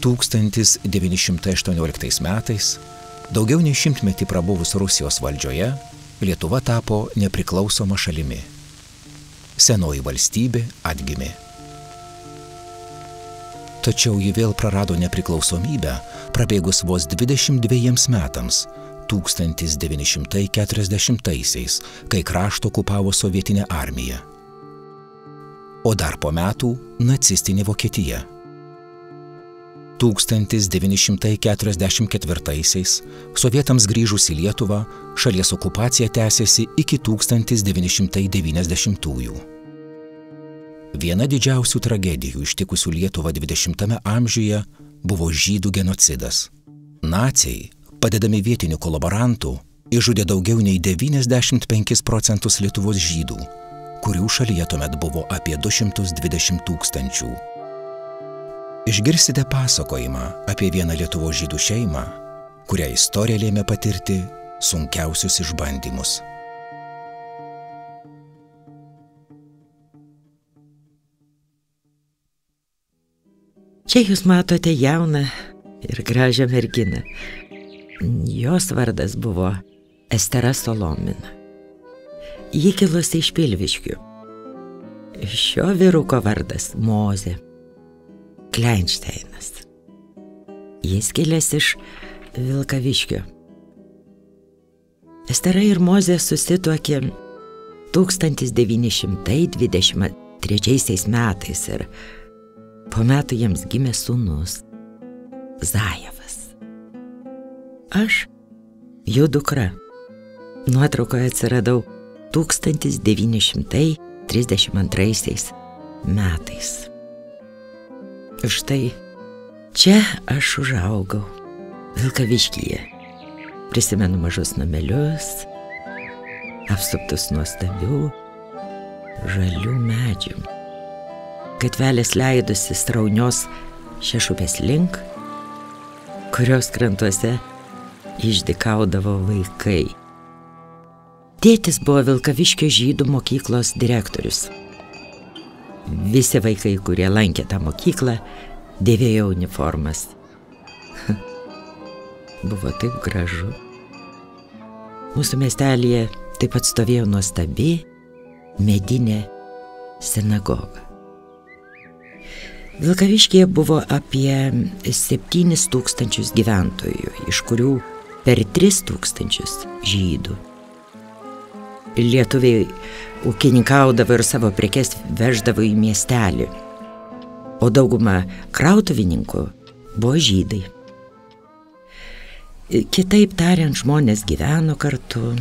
1918 metais, daugiau nei šimtmetį prabuvus Rusijos valdžioje, Lietuva tapo nepriklausoma šalimi. Senoji valstybė atgimė. Tačiau ji vėl prarado nepriklausomybę prabėgus vos 22 metams, 1940-aisiais, kai kraštą okupavo sovietinė armija. O dar po metų nacistinė Vokietija. 1944-aisiais sovietams grįžus į Lietuvą, šalies okupacija tęsėsi iki 1990-ųjų. Viena didžiausių tragedijų ištikusių Lietuvą 20-ame amžiuje buvo žydų genocidas. Naciai, padedami vietinių kolaborantų, išžudė daugiau nei 95% Lietuvos žydų, kurių šalyje tuomet buvo apie 220 000. Išgirsite pasakojimą apie vieną Lietuvos žydų šeimą, kurią istorija lėmė patirti sunkiausius išbandymus. Čia jūs matote jauną ir gražią merginą. Jos vardas buvo Estera Solomina. Ji kilusi iš Pilviškių. Šio vyruko vardas Mozė Kleinšteinas. Jis kilęs iš Vilkaviškio. Estera ir Mozė susituokė 1923 metais ir po metų jiems gimė sūnus Zajevas. Aš, jų dukra, nuotraukoje atsiradau 1932 metais. Štai čia aš užaugau, Vilkaviškyje. Prisimenu mažus namelius, apsuptus nuostabių žalių medžių. Gatvelės leidusi Straunios Šešupės link, kurios krantuose išdykaudavo vaikai. Tėtis buvo Vilkaviškio žydų mokyklos direktorius. Visi vaikai, kurie lankė tą mokyklą, dėvėjo uniformas. Buvo taip gražu. Mūsų miestelėje taip pat stovėjo nuostabi medinė sinagoga. Vilkaviškyje buvo apie 7 000 gyventojų, iš kurių per 3 000 žydų. Lietuviai ūkininkaudavo ir savo prekes veždavo į miestelį, o dauguma krautuvininkų buvo žydai. Kitaip tariant, žmonės gyveno kartu,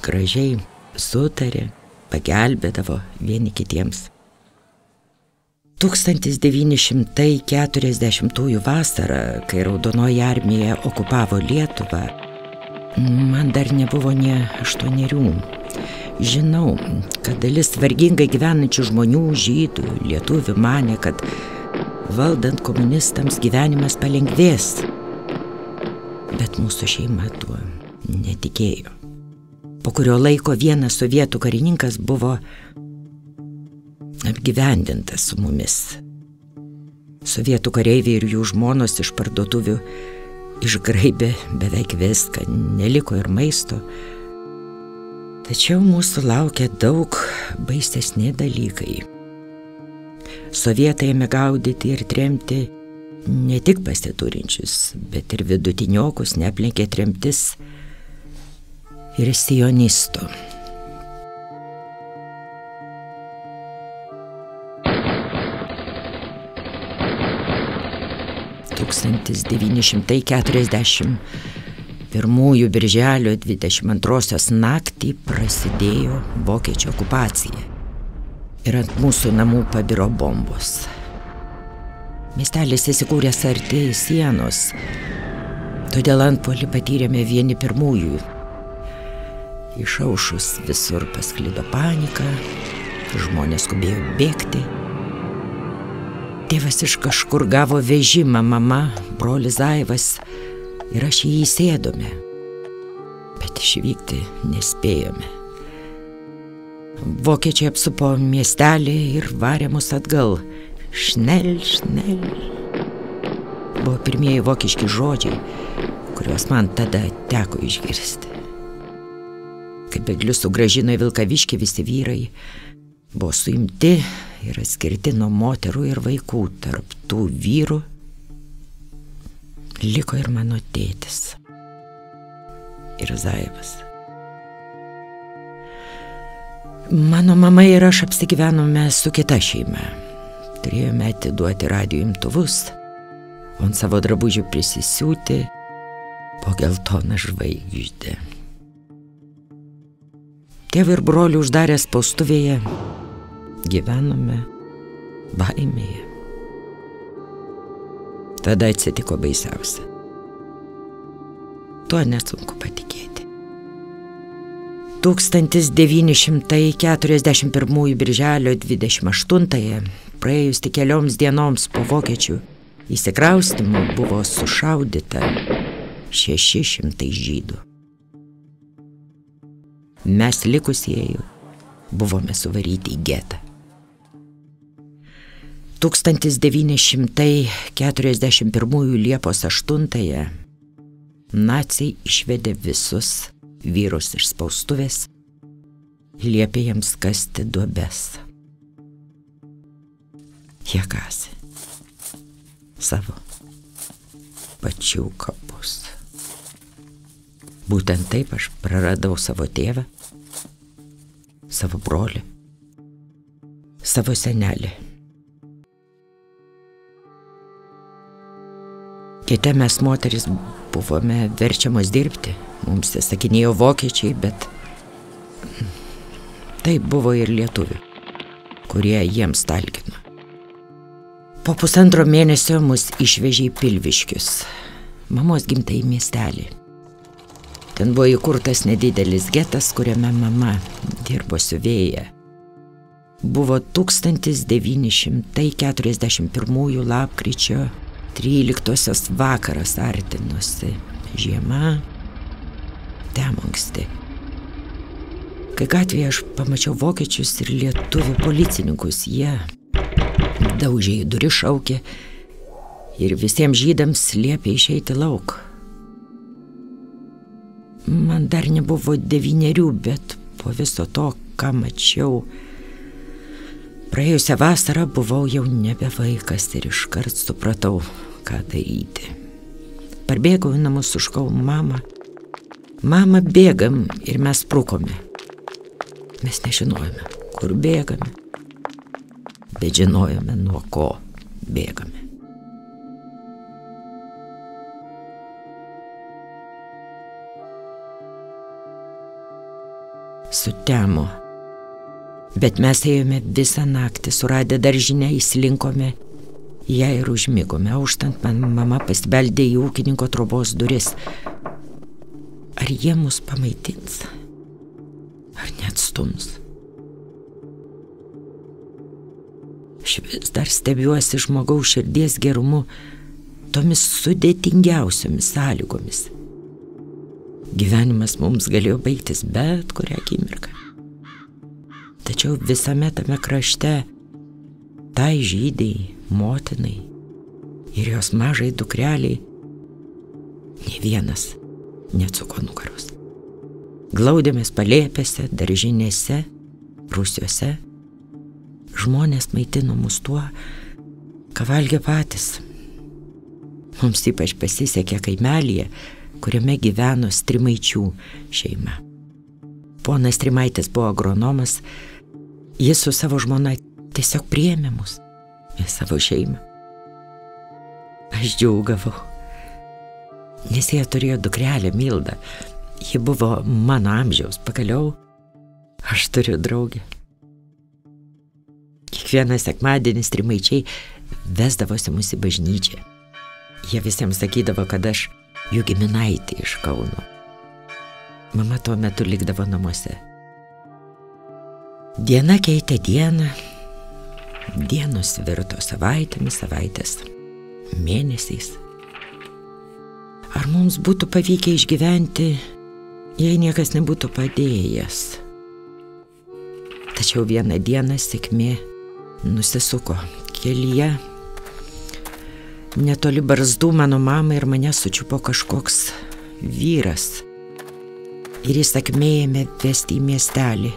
gražiai sutarė, pagelbėdavo vieni kitiems. 1940 vasarą, kai Raudonoji armija okupavo Lietuvą, man dar nebuvo nė 8. Žinau, kad dalis vargingai gyvenančių žmonių, žydų, lietuvių, manė, kad valdant komunistams gyvenimas palengvės. Bet mūsų šeima tuo netikėjo. Po kurio laiko vienas sovietų karininkas buvo apgyvendintas su mumis. Sovietų kareiviai ir jų žmonos iš parduotuvių išgraibė beveik viską, neliko ir maisto. Tačiau mūsų laukia daug baisesni dalykai. Sovietai ėmė gaudyti ir tremti ne tik pasiturinčius, bet ir vidutiniokus, neaplenkė tremtis ir sionistų. Birželio 22 naktį prasidėjo vokiečių okupacija ir ant mūsų namų pabiro bombos. Miestelis įsikūręs arti sienos, todėl antpuolį patyrėme vieni pirmųjų. Išaušus visur pasklido panika, žmonės skubėjo bėgti. Tėvas iš kažkur gavo vežimą, mama, brolis Zajevas ir aš jį įsėdome, bet išvykti nespėjome. Vokiečiai apsupo miestelį ir varė mus atgal. Šnel, šnel. buvo pirmieji vokiški žodžiai, kuriuos man tada teko išgirsti. Kai bėglius sugrąžino į Vilkaviškį, visi vyrai buvo suimti ir atskirti nuo moterų ir vaikų. Tarp tų vyrų liko ir mano tėtis ir Zaivas. Mano mama ir aš apsigyvenome su kita šeima. Turėjome atiduoti radijo imtuvus, o ant savo drabužių prisisiūti po geltoną žvaigždę. Tėvą ir brolį uždarę spaustuvėje gyvenome baimėje. Tada atsitiko baisiausia. Tuo nesunku patikėti. 1941 birželio 28-ąją, praėjus tik kelioms dienoms po vokiečių įsikraustymų, buvo sušaudyta 600 žydų. Mes likusieji buvome suvaryti į getą. 1941 Liepos 8-ąją naciai išvedė visus vyrus iš spaustuvės, liepė jiems kasti duobes. Jie kasė savo pačių kapus. Būtent taip aš praradau savo tėvą, savo brolį, savo senelį. Kiti mes moteris buvome verčiamos dirbti, mums įsakinėjo vokiečiai, bet taip buvo ir lietuvių, kurie jiems talkino. Po 1,5 mėnesio mus išvežė į Pilviškius, mamos gimtąjį miestelį. Ten buvo įkurtas nedidelis getas, kuriame mama dirbo siuvėja. Buvo 1941 lapkričio 13 vakaras artinosi. Žiema temonksti. Kai gatvėje aš pamačiau vokiečius ir lietuvių policininkus, jie daužė į duris, šaukė ir visiems žydams liepė išeiti lauk. Man dar nebuvo 9, bet po viso to, ką mačiau, praėjusią vasarą buvau jau nebe vaikas ir iškart supratau, ką daryti. Parbėgau į namus, suškau mamą. Mama, bėgam, ir mes sprukome. Mes nežinojome, kur bėgame, bet žinojome, nuo ko bėgame. Sutemo, bet mes ėjome visą naktį, suradę daržinę, įslinkome ją ir užmigome. Auštant man mama pasibeldė į ūkininko trobos duris. Ar jie mus pamaitins? Ar neatstums? Aš vis dar stebiuosi žmogaus širdies gerumu, tomis sudėtingiausiomis sąlygomis. Gyvenimas mums galėjo baigtis bet kurią akimirką. Tačiau visame tame krašte tai žydai, motinai ir jos mažai dukreliai nė vienas neatsuko nugaros. Glaudėmės palėpėse, daržinėse, rūsiuose. Žmonės maitino mus tuo, ką valgė patys. Mums ypač pasisekė kaimelyje, kuriame gyveno Strimaičių šeima. Ponas Strimaitis buvo agronomas, jis su savo žmona tiesiog priėmė mus į savo šeimą. Aš džiaugavau, nes jie turėjo dukrelę Mildą. Ji buvo mano amžiaus, pagaliau aš turiu draugę. Kiekvieną sekmadienį Strimaičiai vesdavosi mus į bažnyčią. Jie visiems sakydavo, kad aš jų giminaitė iš Kauno. Mama tuo metu likdavo namuose. Diena keitė dieną, dienos virto savaitėmis, savaitės mėnesiais. Ar mums būtų pavykę išgyventi, jei niekas nebūtų padėjęs? Tačiau vieną dieną sėkmė nusisuko kelyje. netoli barzdų mano mamą ir mane sučiupo kažkoks vyras. Ir įsakmėjame vesti į miestelį.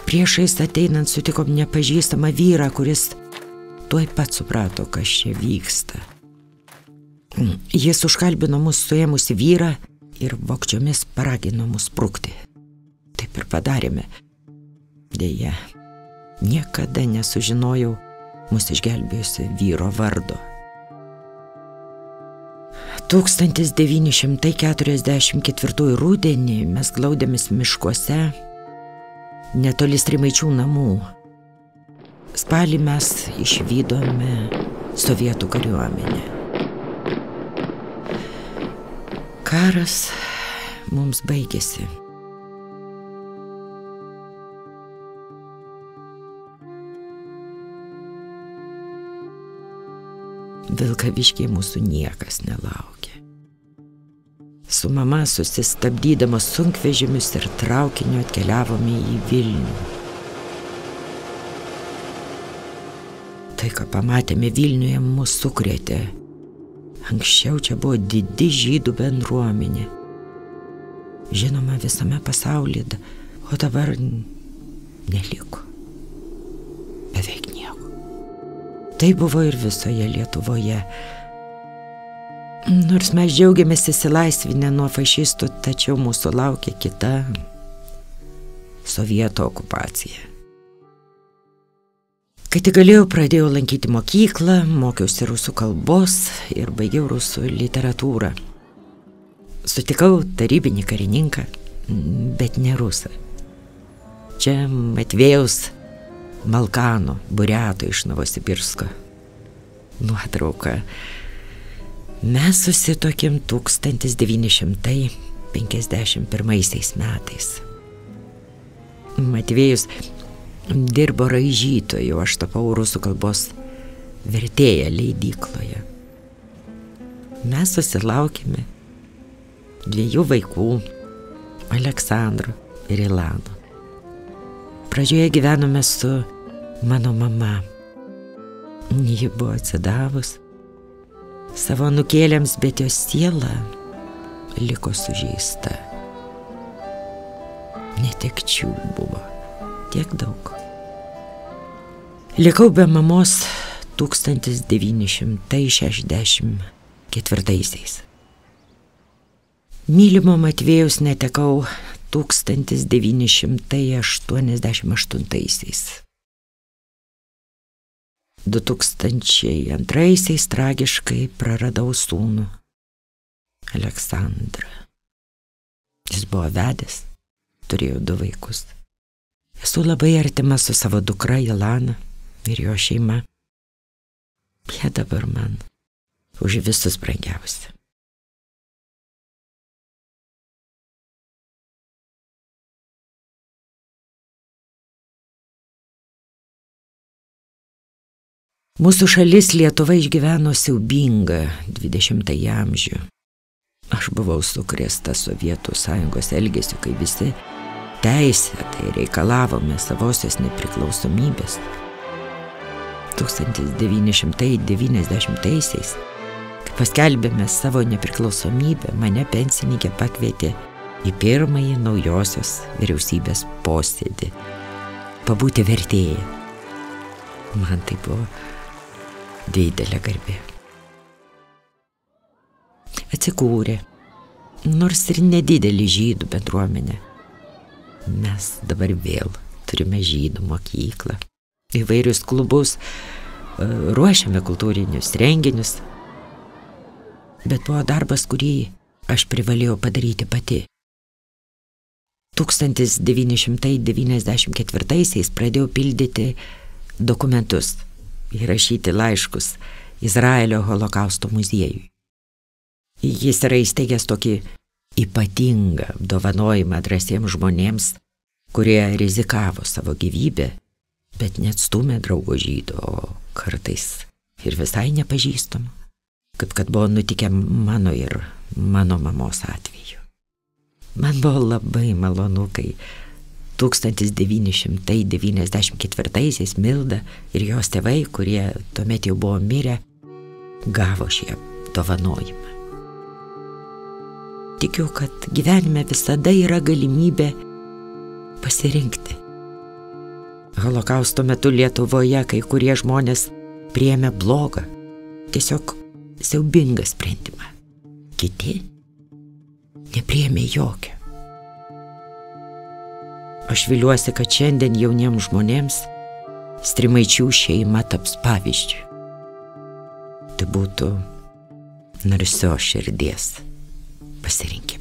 Priešais ateinant sutikom nepažįstamą vyrą, kuris tuoj pat suprato, kas čia vyksta. Jis užkalbino mus suėmusi vyrą ir vogčiomis paragino mus sprukti. Taip ir padarėme. Deja, niekada nesužinojau mus išgelbėjusi vyro vardo. 1944 rudenį mes glaudėmės miškuose netoli Strimaičių namų. Spalį mes išvydome sovietų kariuomenę. Karas mums baigėsi. Vilkaviškyje mūsų niekas nelaukė. Su mama susistabdydamos sunkvežimius ir traukiniu atkeliavome į Vilnių. Tai, ką pamatėme Vilniuje, mus sukrėtė. Anksčiau čia buvo didi žydų bendruomenė. Žinoma visame pasaulyje, o dabar neliko. Beveik nieko. Tai buvo ir visoje Lietuvoje. Nors mes džiaugiamės įsilaisvinę nuo fašistų, tačiau mūsų laukia kita sovietų okupacija. Kai tik galėjau, pradėjau lankyti mokyklą, mokiausi rusų kalbos ir baigiau rusų literatūrą. Sutikau tarybinį karininką, bet ne rusą. Čia Matvėjaus Malkano, buriato iš Novosibirsko. Nuotrauka. Mes susituokėm 1951 metais. Matvėjus dirbo raižytoju, aš tapau rusų kalbos vertėja leidykloje. Mes susilaukėme 2 vaikų, Aleksandro ir Ilano. Pradžioje gyvenome su mano mama. Ji buvo atsidavus savo anūkėliams, bet jos siela liko sužeista. Netekčių buvo tiek daug. Likau be mamos 1964. Mylimo Matvėjaus netekau 1988. 2002 tragiškai praradau sūnų Aleksandrą. Jis buvo vedęs, turėjo 2 vaikus. Esu labai artima su savo dukra Ilana ir jo šeima. Jie dabar man už visus brangiausi. Mūsų šalis Lietuva išgyveno siaubingą 20-ąjį amžių. Aš buvau sukrėsta Sovietų Sąjungos elgesiu, kai visi teisėtai reikalavome savosios nepriklausomybės. 1990-aisiais, kai paskelbėme savo nepriklausomybę, mane pensininkė pakvietė į pirmąjį naujosios vyriausybės posėdį pabūti vertėja. Man tai buvo didelė garbė. Atsikūrė, nors ir nedidelį žydų bendruomenę. Mes dabar vėl turime žydų mokyklą, įvairius klubus, ruošiame kultūrinius renginius. Bet buvo darbas, kurį aš privalėjau padaryti pati. 1994 pradėjau pildyti dokumentus, įrašyti laiškus Izraelio holokausto muziejui. Jis yra įsteigęs tokį ypatingą apdovanojimą drąsiems žmonėms, kurie rizikavo savo gyvybę, bet neatstūmė draugo žydo, o kartais ir visai nepažįstamų, kaip kad buvo nutikę mano ir mano mamos atveju. Man buvo labai malonu, kai 1994 Milda ir jos tėvai, kurie tuomet jau buvo mirę, gavo šį dovanojimą. Tikiu, kad gyvenime visada yra galimybė pasirinkti. Holokausto metu Lietuvoje kai kurie žmonės priėmė blogą, tiesiog siaubingą sprendimą. Kiti nepriėmė jokio. Aš viliuosi, kad šiandien jauniems žmonėms Strimaičių šeima taps pavyzdžiu. Tai būtų narsios širdies pasirinkimas.